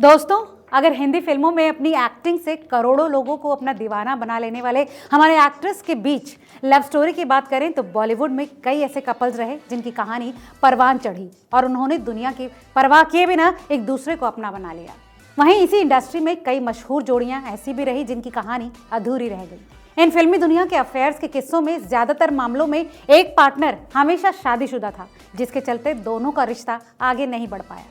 दोस्तों, अगर हिंदी फिल्मों में अपनी एक्टिंग से करोड़ों लोगों को अपना दीवाना बना लेने वाले हमारे एक्ट्रेस के बीच लव स्टोरी की बात करें तो बॉलीवुड में कई ऐसे कपल्स रहे जिनकी कहानी परवान चढ़ी और उन्होंने दुनिया की परवाह किए बिना एक दूसरे को अपना बना लिया। वहीं इसी इंडस्ट्री में कई मशहूर जोड़ियां ऐसी भी रही जिनकी कहानी अधूरी रह गई। इन फिल्मी दुनिया के अफेयर्स के किस्सों में ज्यादातर मामलों में एक पार्टनर हमेशा शादीशुदा था, जिसके चलते दोनों का रिश्ता आगे नहीं बढ़ पाया।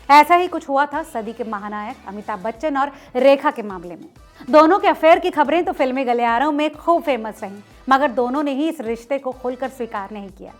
ऐसा ही कुछ हुआ था सदी के महानायक अमिताभ बच्चन और रेखा के मामले में। दोनों के अफेयर की खबरें तो फिल्मी गलियारों में खूब फेमस रहीं, मगर दोनों ने ही इस रिश्ते को खुलकर स्वीकार नहीं किया।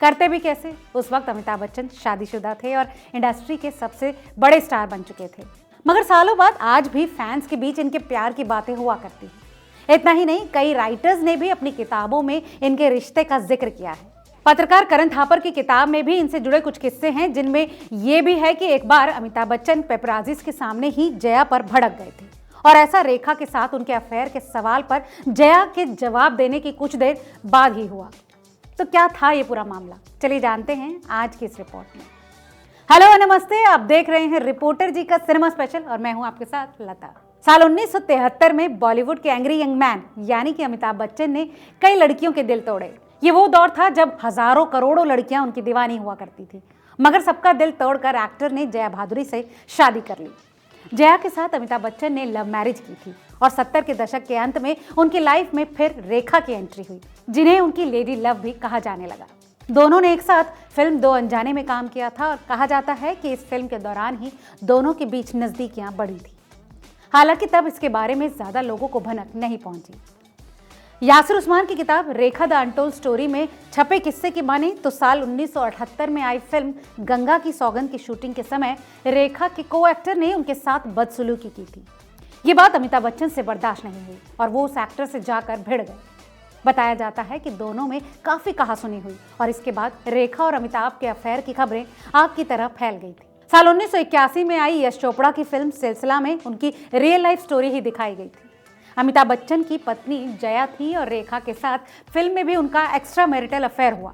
करते भी कैसे? उस वक्त अमिताभ बच्चन शादीशुदा थे और इंडस्ट्री के सबसे बड़े स्टार बन चुके थे, मगर सालों बाद आज भी फैंस के बीच इनके प्यार की बातें हुआ करती हैं। इतना ही नहीं, कई राइटर्स ने भी अपनी किताबों में इनके रिश्ते का जिक्र किया है। पत्रकार करण थापर की किताब में भी इनसे जुड़े कुछ किस्से हैं, जिनमें यह भी है कि एक बार अमिताभ बच्चन पेपराजीज के सामने ही जया पर भड़क गए थे और ऐसा रेखा के साथ उनके अफेयर के सवाल पर जया के जवाब देने की कुछ देर बाद ही हुआ। तो क्या था ये पूरा मामला, चलिए जानते हैं आज की इस रिपोर्ट में। हेलो नमस्ते, आप देख रहे हैं रिपोर्टर जी का सिनेमा स्पेशल और मैं हूं आपके साथ लता। साल 1973 में बॉलीवुड के एंग्री यंग मैन यानी कि अमिताभ बच्चन ने कई लड़कियों के दिल तोड़े। ये वो दौर था जब हजारों करोड़ों लड़कियां उनकी दीवानी हुआ करती थी, मगर सबका दिल तोड़कर एक्टर ने जया भादुरी से शादी कर ली। जया के साथ अमिताभ बच्चन ने लव मैरिज की थी और 70 के दशक के अंत में उनकी लाइफ में फिर रेखा की एंट्री हुई, जिन्हें उनकी लेडी लव भी कहा जाने लगा। दोनों ने एक साथ फिल्म दो अनजाने में काम किया था और कहा जाता है कि इस फिल्म के दौरान ही दोनों के बीच नजदीकियां बढ़ी थी। हालांकि तब इसके बारे में ज्यादा लोगों को भनक नहीं पहुंची। यासिर उस्मान की किताब रेखा द अनटोल्ड स्टोरी में छपे किस्से की माने तो साल 1978 में आई फिल्म गंगा की सौगंध की शूटिंग के समय रेखा के को एक्टर ने उनके साथ बदसलूकी की थी। ये बात अमिताभ बच्चन से बर्दाश्त नहीं हुई और वो उस एक्टर से जाकर भिड़ गए। बताया जाता है कि दोनों में काफी कहासुनी हुई और इसके बाद रेखा और अमिताभ के अफेयर की खबरें आग की तरह फैल गई थी। साल 1981 में आई यश चोपड़ा की फिल्म सिलसिला में उनकी रियल लाइफ स्टोरी ही दिखाई गई थी। अमिताभ बच्चन की पत्नी जया थी और रेखा के साथ फिल्म में भी उनका एक्स्ट्रा मैरिटल अफेयर हुआ।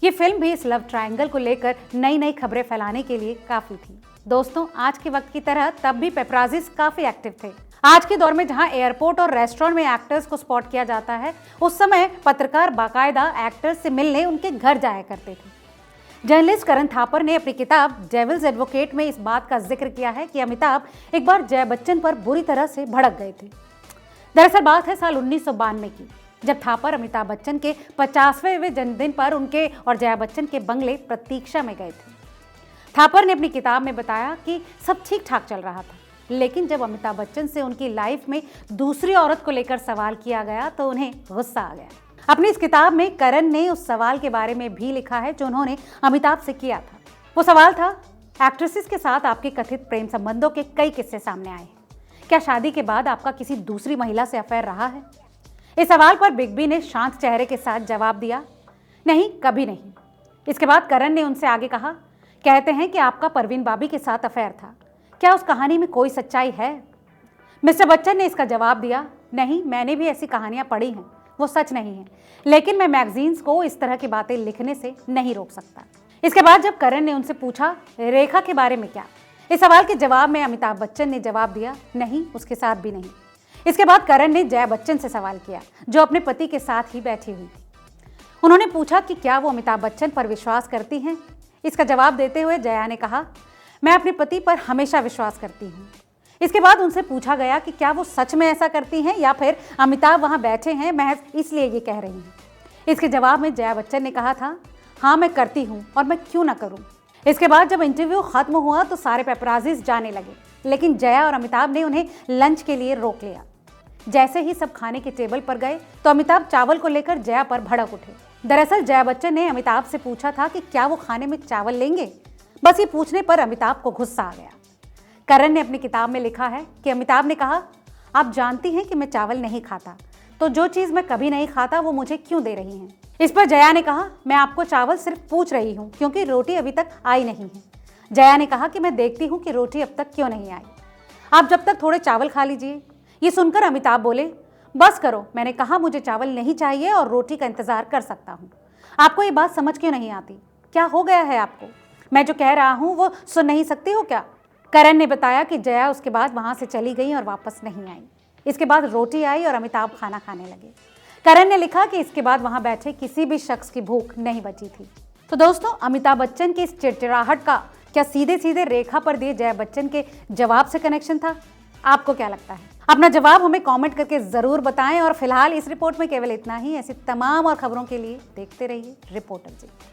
ये फिल्म भी इस लव ट्रायंगल को लेकर नई नई खबरें फैलाने के लिए काफी थी। दोस्तों, आज के वक्त की तरह तब भी पेपराजीज काफी एक्टिव थे। आज के दौर में जहां एयरपोर्ट और रेस्टोरेंट में एक्टर्स को स्पॉट किया जाता है, उस समय पत्रकार बाकायदा एक्टर्स से मिलने उनके घर जाया करते थे। जर्नलिस्ट करण थापर ने अपनी किताब डेविल्स एडवोकेट में इस बात का जिक्र किया है कि अमिताभ एक बार जया बच्चन पर बुरी तरह से भड़क गए थे। दरअसल बात है साल 1992 की, जब थापर अमिताभ बच्चन के 50वें जन्मदिन पर उनके और जया बच्चन के बंगले प्रतीक्षा में गए थे। थापर ने अपनी किताब में बताया कि सब ठीक ठाक चल रहा था, लेकिन जब अमिताभ बच्चन से उनकी लाइफ में दूसरी औरत को लेकर सवाल किया गया तो उन्हें गुस्सा आ गया। अपनी इस किताब में करण ने उस सवाल के बारे में भी लिखा है जो उन्होंने अमिताभ से किया था। वो सवाल था, एक्ट्रेसेस के साथ आपके कथित प्रेम संबंधों के कई किस्से सामने आए हैं। क्या शादी के बाद आपका किसी दूसरी महिला से अफेयर रहा है? इस सवाल पर बिग बी ने शांत चेहरे के साथ जवाब दिया, नहीं, कभी नहीं। इसके बाद करण ने उनसे आगे कहा, कहते हैं कि आपका परवीन बाबी के साथ अफेयर था, क्या उस कहानी में कोई सच्चाई है? मिस्टर बच्चन ने इसका जवाब दिया, नहीं, मैंने भी ऐसी कहानियां पढ़ी हैं, वो सच नहीं है, लेकिन मैं मैगजीन्स को इस तरह की बातें लिखने से नहीं रोक सकता। इसके बाद जब करण ने उनसे पूछा, रेखा के बारे में क्या? इस सवाल के जवाब में अमिताभ बच्चन ने जवाब दिया, नहीं, उसके साथ भी नहीं। इसके बाद करण ने जया बच्चन से सवाल किया, जो अपने पति के साथ ही बैठी हुई थी। उन्होंने पूछा कि क्या वो अमिताभ बच्चन पर विश्वास करती हैं? इसका जवाब देते हुए जया ने कहा, मैं अपने पति पर हमेशा विश्वास करती हूँ। इसके बाद उनसे पूछा गया कि क्या वो सच में ऐसा करती हैं या फिर अमिताभ वहाँ बैठे हैं महज इसलिए ये कह रही हैं। इसके जवाब में जया बच्चन ने कहा था, हाँ, मैं करती हूँ और मैं क्यों ना करूँ। इसके बाद जब इंटरव्यू खत्म हुआ तो सारे पेपराजीज जाने लगे, लेकिन जया और अमिताभ ने उन्हें लंच के लिए रोक लिया। जैसे ही सब खाने के टेबल पर गए तो अमिताभ चावल को लेकर जया पर भड़क उठे। दरअसल जया बच्चन ने अमिताभ से पूछा था कि क्या वो खाने में चावल लेंगे। बस ये पूछने पर अमिताभ को गुस्सा आ गया। करण ने अपनी किताब में लिखा है कि अमिताभ ने कहा, आप जानती हैं कि मैं चावल नहीं खाता, तो जो चीज़ मैं कभी नहीं खाता वो मुझे क्यों दे रही हैं? इस पर जया ने कहा, मैं आपको चावल सिर्फ पूछ रही हूँ क्योंकि रोटी अभी तक आई नहीं है। जया ने कहा कि मैं देखती हूँ कि रोटी अब तक क्यों नहीं आई, आप जब तक थोड़े चावल खा लीजिए। ये सुनकर अमिताभ बोले, बस करो, मैंने कहा मुझे चावल नहीं चाहिए और रोटी का इंतजार कर सकता हूँ। आपको ये बात समझ क्यों नहीं आती? क्या हो गया है आपको? मैं जो कह रहा हूँ वो सुन नहीं सकती हो क्या? करण ने बताया कि जया उसके बाद वहां से चली गई और वापस नहीं आई। इसके बाद रोटी आई और अमिताभ खाना खाने लगे। करण ने लिखा कि इसके बाद वहां बैठे किसी भी शख्स की भूख नहीं बची थी। तो दोस्तों, अमिताभ बच्चन की इस चिड़चिड़ाहट का क्या सीधे सीधे रेखा पर दिए जया बच्चन के जवाब से कनेक्शन था? आपको क्या लगता है? अपना जवाब हमें कमेंट करके जरूर बताएं और फिलहाल इस रिपोर्ट में केवल इतना ही। ऐसी तमाम और खबरों के लिए देखते रहिए रिपोर्टर जी।